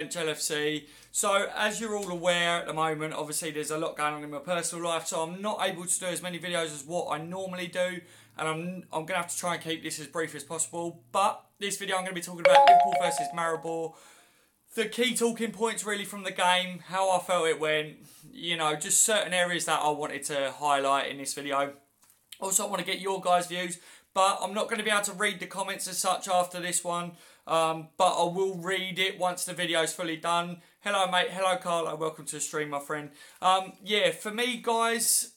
LFC. So as you're all aware at the moment, obviously there's a lot going on in my personal life, so I'm not able to do as many videos as what I normally do, and I'm going to have to try and keep this as brief as possible. But this video I'm going to be talking about Liverpool versus Maribor. The key talking points really from the game, how I felt it went, you know, just certain areas that I wanted to highlight in this video. Also I want to get your guys' views, but I'm not going to be able to read the comments as such after this one. But I will read it once the video is fully done. Hello mate, hello Carlo, welcome to the stream my friend. Yeah, for me guys,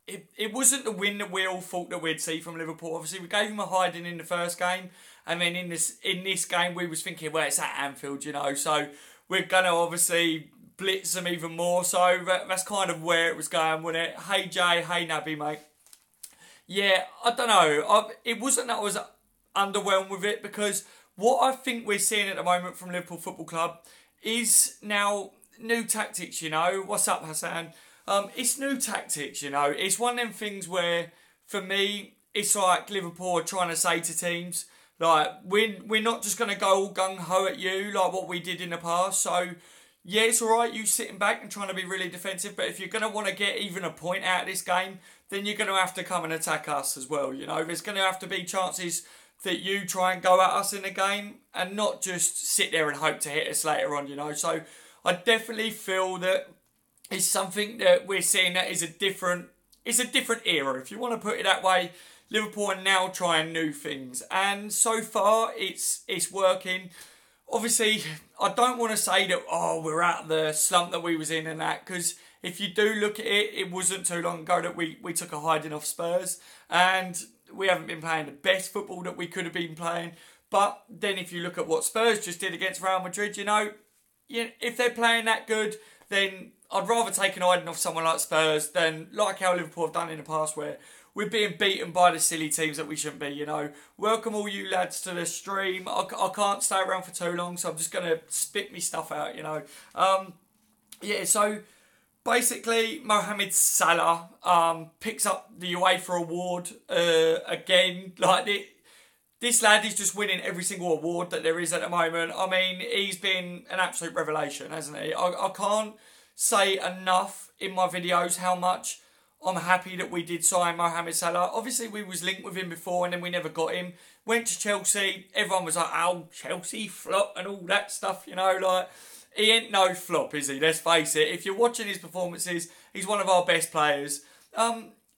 it wasn't the win that we all thought that we'd see from Liverpool. Obviously we gave him a hiding in the first game, and then in this game we was thinking, well, it's at Anfield, you know, so we're going to obviously blitz them even more. So that's kind of where it was going, wasn't it? Hey Jay, hey Nabby mate. Yeah, I don't know. It wasn't that I was underwhelmed with it, because what I think we're seeing at the moment from Liverpool Football Club is now new tactics, you know. What's up, Hassan? It's new tactics, you know. It's one of them things where, for me, it's like Liverpool are trying to say to teams, like, we're not just going to go all gung-ho at you like what we did in the past. So, yeah, it's all right you sitting back and trying to be really defensive, but if you're going to want to get even a point out of this game, then you're going to have to come and attack us as well, you know. There's going to have to be chances that you try and go at us in the game and not just sit there and hope to hit us later on, you know. So I definitely feel that it's something that we're seeing that is a different era, if you want to put it that way. Liverpool are now trying new things, and so far it's working. Obviously, I don't want to say that, oh, we're out of the slump that we was in and that, because if you do look at it, it wasn't too long ago that we took a hiding off Spurs, and we haven't been playing the best football that we could have been playing. But then if you look at what Spurs just did against Real Madrid, you know, if they're playing that good, then I'd rather take an hiding off someone like Spurs than like how Liverpool have done in the past, where we're being beaten by the silly teams that we shouldn't be, you know. Welcome all you lads to the stream. I can't stay around for too long, so I'm just going to spit me stuff out, you know. Yeah, so basically, Mohamed Salah picks up the UEFA award again. Like, this lad is just winning every single award that there is at the moment. I mean, he's been an absolute revelation, hasn't he? I can't say enough in my videos how much I'm happy that we did sign Mohamed Salah. Obviously, we was linked with him before and then we never got him. Went to Chelsea. Everyone was like, oh, Chelsea flop and all that stuff, you know, like, he ain't no flop, is he? Let's face it. If you're watching his performances, he's one of our best players.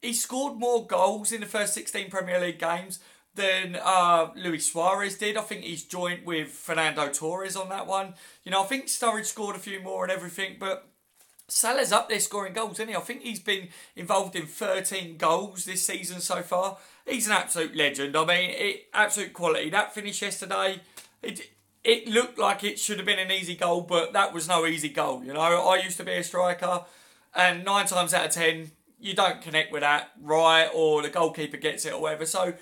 He scored more goals in the first 16 Premier League games than Luis Suarez did. I think he's joint with Fernando Torres on that one. You know, I think Sturridge scored a few more and everything, but Salah's up there scoring goals, isn't he? I think he's been involved in 13 goals this season so far. He's an absolute legend. I mean, absolute quality. That finish yesterday, it looked like it should have been an easy goal, but that was no easy goal, you know. I used to be a striker, and 9 times out of 10, you don't connect with that right, or the goalkeeper gets it or whatever. So,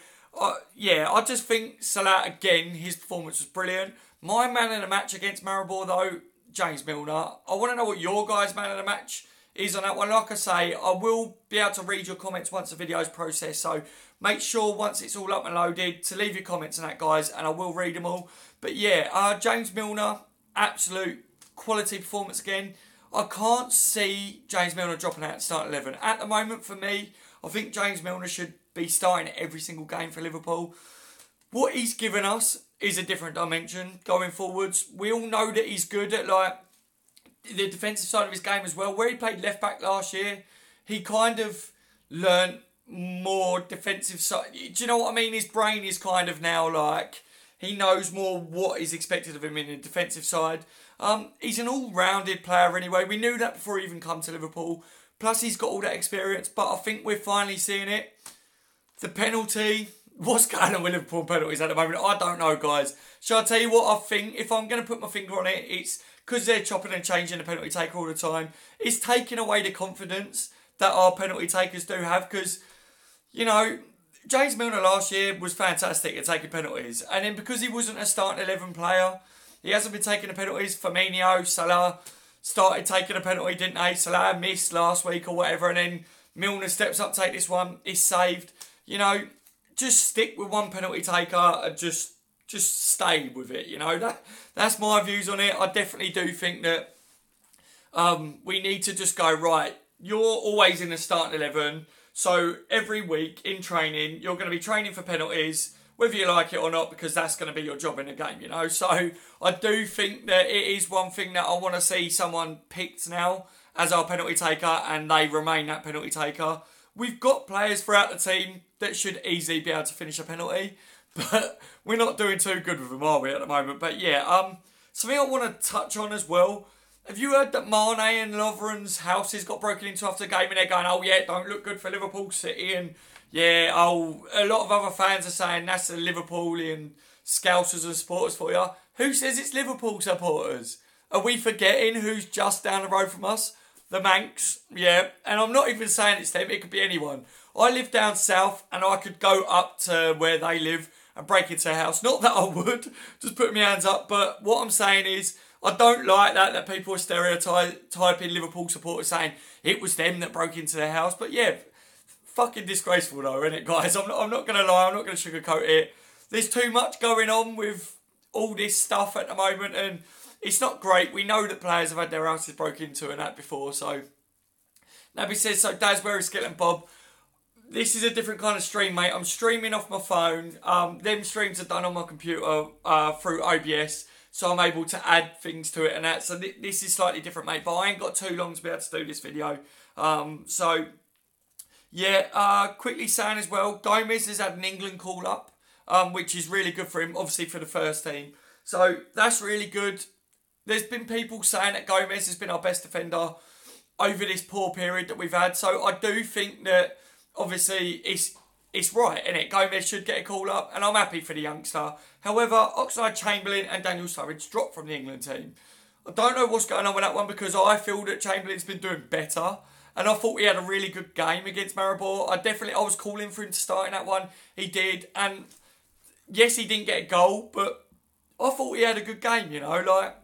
yeah, I just think Salah, again, his performance was brilliant. My man of the match against Maribor, though, James Milner. I want to know what your guys' man of the match is on that one. Like I say, I will be able to read your comments once the video is processed, so make sure once it's all up and loaded to leave your comments on that, guys, and I will read them all. But yeah, James Milner, absolute quality performance again. I can't see James Milner dropping out at start 11. At the moment, for me, I think James Milner should be starting every single game for Liverpool. What he's given us is a different dimension going forwards. We all know that he's good at, like, the defensive side of his game as well. Where he played left back last year, he kind of learnt more defensive side. Do you know what I mean? His brain is kind of now like, he knows more what is expected of him in the defensive side. He's an all-rounded player anyway. We knew that before he even come to Liverpool. Plus, he's got all that experience. But I think we're finally seeing it. The penalty. What's going on with Liverpool penalties at the moment? I don't know, guys. Shall I tell you what I think? If I'm going to put my finger on it, it's because they're chopping and changing the penalty taker all the time. It's taking away the confidence that our penalty takers do have. Because, you know, James Milner last year was fantastic at taking penalties. And then because he wasn't a starting 11 player, he hasn't been taking the penalties. Firmino, Salah started taking a penalty, didn't they? Salah missed last week or whatever. And then Milner steps up, take this one. He's saved. You know, just stick with one penalty taker and just just stay with it, you know. That's my views on it. I definitely do think that we need to just go, right, you're always in the starting 11, so every week in training, you're going to be training for penalties, whether you like it or not, because that's going to be your job in the game, you know. So I do think that it is one thing that I want to see someone picked now as our penalty taker, and they remain that penalty taker. We've got players throughout the team that should easily be able to finish a penalty, but we're not doing too good with them, are we, at the moment? But yeah, something I want to touch on as well. Have you heard that Mane and Lovren's houses got broken into after the game, and they're going, oh yeah, don't look good for Liverpool City, and yeah, oh, a lot of other fans are saying that's the Liverpoolian scousers and supporters for you. Who says it's Liverpool supporters? Are we forgetting who's just down the road from us? The Manx, yeah. And I'm not even saying it's them, it could be anyone. I live down south and I could go up to where they live and break into their house. Not that I would, just put my hands up. But what I'm saying is, I don't like that people are stereotyping Liverpool supporters saying it was them that broke into their house. But yeah, fucking disgraceful though, isn't it, guys? I'm not going to lie, I'm not going to sugarcoat it. There's too much going on with all this stuff at the moment, and it's not great. We know that players have had their houses broken into and that before. So Nabby says, so Daz, where is Skeleton Bob? This is a different kind of stream, mate. I'm streaming off my phone. Them streams are done on my computer through OBS, so I'm able to add things to it and that. So this is slightly different, mate. But I ain't got too long to be able to do this video. So yeah, quickly saying as well, Gomez has had an England call up, which is really good for him, obviously for the first team. So that's really good. There's been people saying that Gomez has been our best defender over this poor period that we've had. So I do think that obviously it's right, isn't it? Gomez should get a call up, and I'm happy for the youngster. However, Oxlade-Chamberlain and Daniel Sturridge dropped from the England team. I don't know what's going on with that one, because I feel that Chamberlain's been doing better. And I thought he had a really good game against Maribor. I was calling for him to start in that one. He did. And yes, he didn't get a goal, but I thought he had a good game, you know. Like,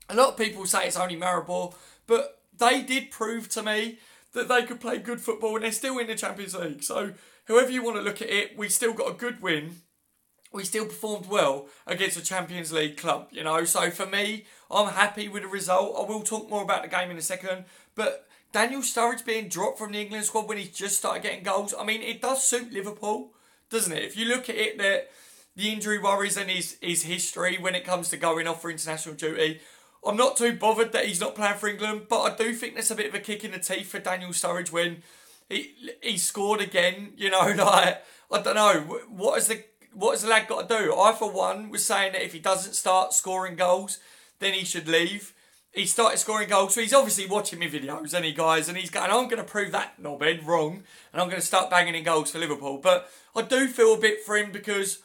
a lot of people say it's only Maribor, but they did prove to me that they could play good football, and they're still in the Champions League. So however you want to look at it, we still got a good win. We still performed well against a Champions League club, you know. So for me, I'm happy with the result. I will talk more about the game in a second, but Daniel Sturridge being dropped from the England squad when he's just started getting goals, I mean, it does suit Liverpool, doesn't it? If you look at it, that the injury worries and his history when it comes to going off for international duty, I'm not too bothered that he's not playing for England, but I do think there's a bit of a kick in the teeth for Daniel Sturridge when he scored again, you know, like, I don't know, what has the lad got to do? I, for one, was saying that if he doesn't start scoring goals, then he should leave. He started scoring goals, so he's obviously watching me videos, isn't he, guys? And he's going, I'm going to prove that knobhead wrong, and I'm going to start banging in goals for Liverpool. But I do feel a bit for him, because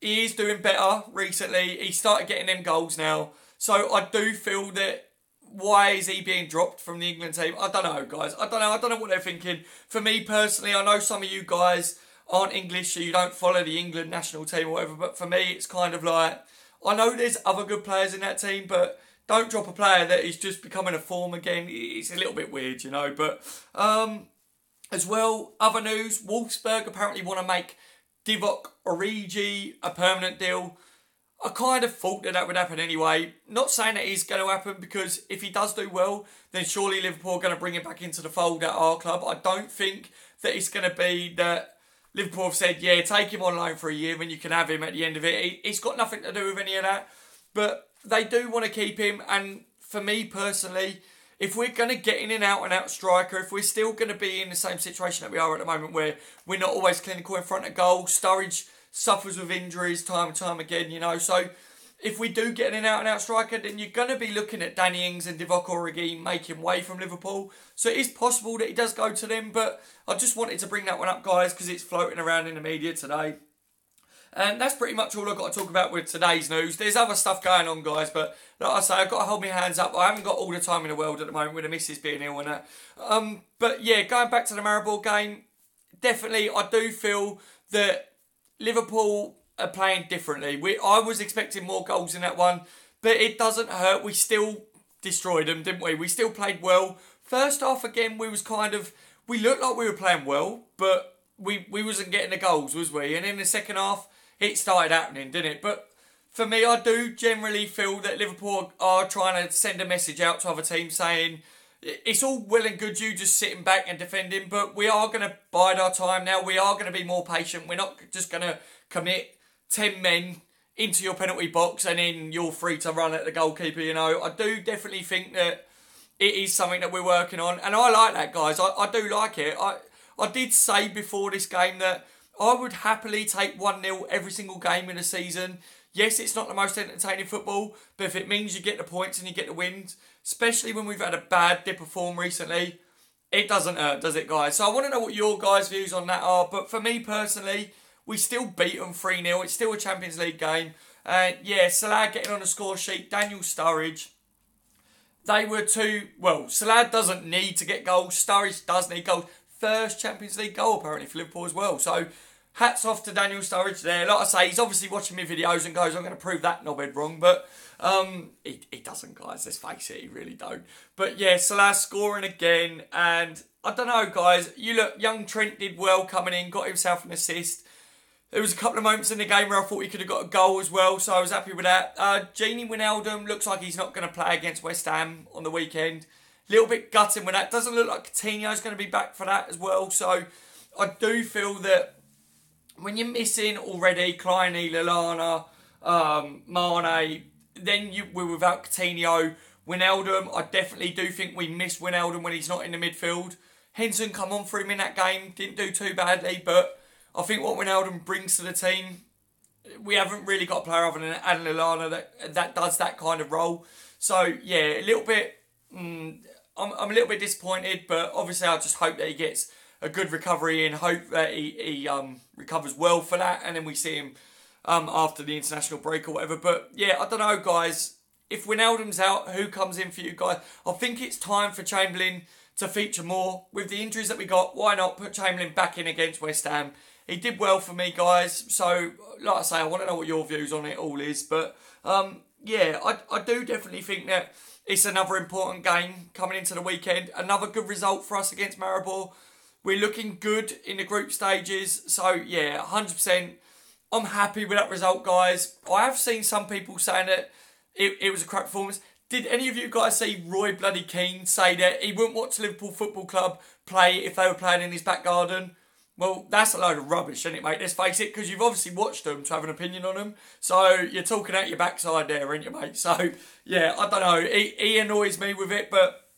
he is doing better recently. He started getting them goals now. So I do feel that, why is he being dropped from the England team? I don't know, guys. I don't know what they're thinking. For me personally, I know some of you guys aren't English, so you don't follow the England national team or whatever. But for me, it's kind of like, I know there's other good players in that team, but don't drop a player that is just becoming a form again. It's a little bit weird, you know. But as well, other news, Wolfsburg apparently want to make Divock Origi a permanent deal. I kind of thought that would happen anyway. Not saying that it's going to happen, because if he does do well, then surely Liverpool are going to bring him back into the fold at our club. I don't think that it's going to be that Liverpool have said, yeah, take him on loan for a year and you can have him at the end of it. It's got nothing to do with any of that. But they do want to keep him, and for me personally, if we're going to get in and out striker, if we're still going to be in the same situation that we are at the moment, where we're not always clinical in front of goal, Sturridge suffers with injuries time and time again, you know, so if we do get an out striker, then you're going to be looking at Danny Ings and Divock Origi making way from Liverpool. So it is possible that he does go to them, but I just wanted to bring that one up, guys, because it's floating around in the media today. And that's pretty much all I've got to talk about with today's news. There's other stuff going on, guys, but like I say, I've got to hold my hands up. I haven't got all the time in the world at the moment with the missus being ill and that. But yeah, going back to the Maribor game, definitely I do feel that Liverpool are playing differently. I was expecting more goals in that one, but it doesn't hurt. We still destroyed them, didn't we? We still played well. First half, again, we looked like we were playing well, but we wasn't getting the goals, was we? And in the second half, it started happening, didn't it? But for me, I do generally feel that Liverpool are trying to send a message out to other teams saying, it's all well and good you just sitting back and defending, but we are going to bide our time now. We are going to be more patient. We're not just going to commit 10 men into your penalty box and then you're free to run at the goalkeeper, you know. I do definitely think that it is something that we're working on. And I like that, guys. I do like it. I did say before this game that I would happily take 1-0 every single game in a season. Yes, it's not the most entertaining football, but if it means you get the points and you get the wins, especially when we've had a bad dip of form recently, it doesn't hurt, does it, guys? So I want to know what your guys' views on that are. But for me personally, we still beat them 3-0. It's still a Champions League game. Yeah, Salah getting on the score sheet, Daniel Sturridge. They were two... Well, Salah doesn't need to get goals. Sturridge does need goals. First Champions League goal, apparently, for Liverpool as well. So, hats off to Daniel Sturridge there. Like I say, he's obviously watching my videos and goes, I'm going to prove that knobhead wrong. But he doesn't, guys. Let's face it, he really don't. But yeah, Salah scoring again. And I don't know, guys. You look, young Trent did well coming in, got himself an assist. There was a couple of moments in the game where I thought he could have got a goal as well, so I was happy with that. Gini Wijnaldum looks like he's not going to play against West Ham on the weekend. A little bit gutting with that. Doesn't look like Coutinho's going to be back for that as well. So I do feel that when you're missing already Klein, Lallana, Mane, then we're without Coutinho. Wijnaldum, I definitely do think we miss Wijnaldum when he's not in the midfield. Henson come on for him in that game. Didn't do too badly, but I think what Wijnaldum brings to the team, we haven't really got a player other than Adam Lallana that does that kind of role. So, yeah, a little bit... I'm a little bit disappointed, but obviously I just hope that he gets a good recovery and hope that he recovers well for that, and then we see him after the international break or whatever. But, yeah, I don't know, guys. If Wijnaldum's out, who comes in for you guys? I think it's time for Chamberlain to feature more. With the injuries that we got, why not put Chamberlain back in against West Ham? He did well for me, guys. So, like I say, I want to know what your views on it all is. But, yeah, I do definitely think that it's another important game coming into the weekend. Another good result for us against Maribor. We're looking good in the group stages. So, yeah, 100%. I'm happy with that result, guys. I have seen some people saying that it was a crap performance. Did any of you guys see Roy Bloody Keane say that he wouldn't watch Liverpool Football Club play if they were playing in his back garden? Well, that's a load of rubbish, isn't it, mate? Let's face it, because you've obviously watched them to have an opinion on them. So, you're talking out your backside there, aren't you, mate? So, yeah, I don't know. He annoys me with it, but,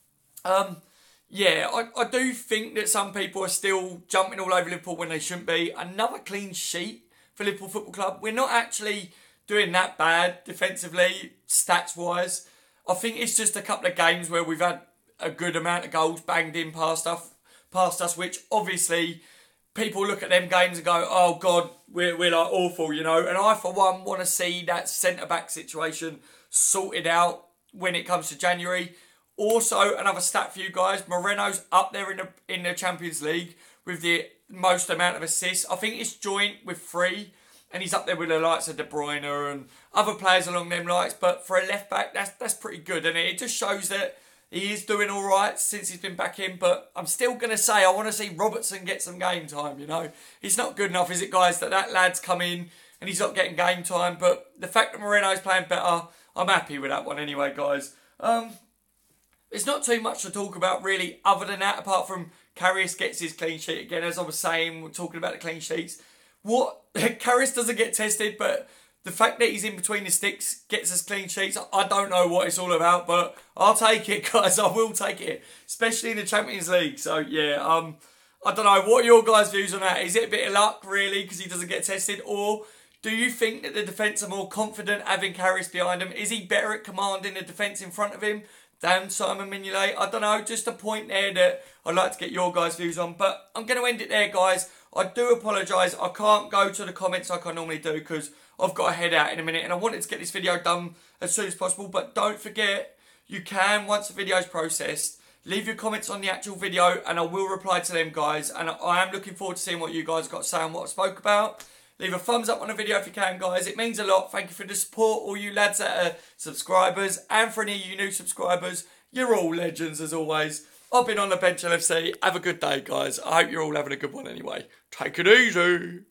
yeah, I do think that some people are still jumping all over Liverpool when they shouldn't be. Another clean sheet for Liverpool Football Club. We're not actually doing that bad defensively, stats-wise. I think it's just a couple of games where we've had a good amount of goals banged in past us, which obviously people look at them games and go, oh God, we're like awful, you know. And I, for one, want to see that centre-back situation sorted out when it comes to January. Also, another stat for you guys, Moreno's up there in the Champions League with the most amount of assists. I think it's joint with 3, and he's up there with the likes of De Bruyne and other players along them lines. But for a left-back, that's pretty good, and it just shows that he is doing all right since he's been back in, but I'm still going to say I want to see Robertson get some game time, you know. It's not good enough, is it, guys, that lad's come in and he's not getting game time, but the fact that Moreno's playing better, I'm happy with that one anyway, guys. There's not too much to talk about, really, other than that, apart from Karius gets his clean sheet again. As I was saying, we're talking about the clean sheets. Karius doesn't get tested, but the fact that he's in between the sticks gets us clean sheets. I don't know what it's all about, but I'll take it, guys. I will take it, especially in the Champions League. So, yeah, I don't know. What are your guys' views on that? Is it a bit of luck, really, because he doesn't get tested? Or do you think that the defence are more confident having Karius behind him? Is he better at commanding the defence in front of him than Simon Mignolet? I don't know. Just a point there that I'd like to get your guys' views on. But I'm going to end it there, guys. I do apologise. I can't go to the comments like I normally do because I've got to head out in a minute and I wanted to get this video done as soon as possible. But don't forget, you can, once the video's processed, leave your comments on the actual video and I will reply to them, guys. And I am looking forward to seeing what you guys got to say on what I spoke about. Leave a thumbs up on the video if you can, guys. It means a lot. Thank you for the support, all you lads that are subscribers. And for any of you new subscribers, you're all legends as always. I've been on the bench LFC. Have a good day, guys. I hope you're all having a good one anyway. Take it easy.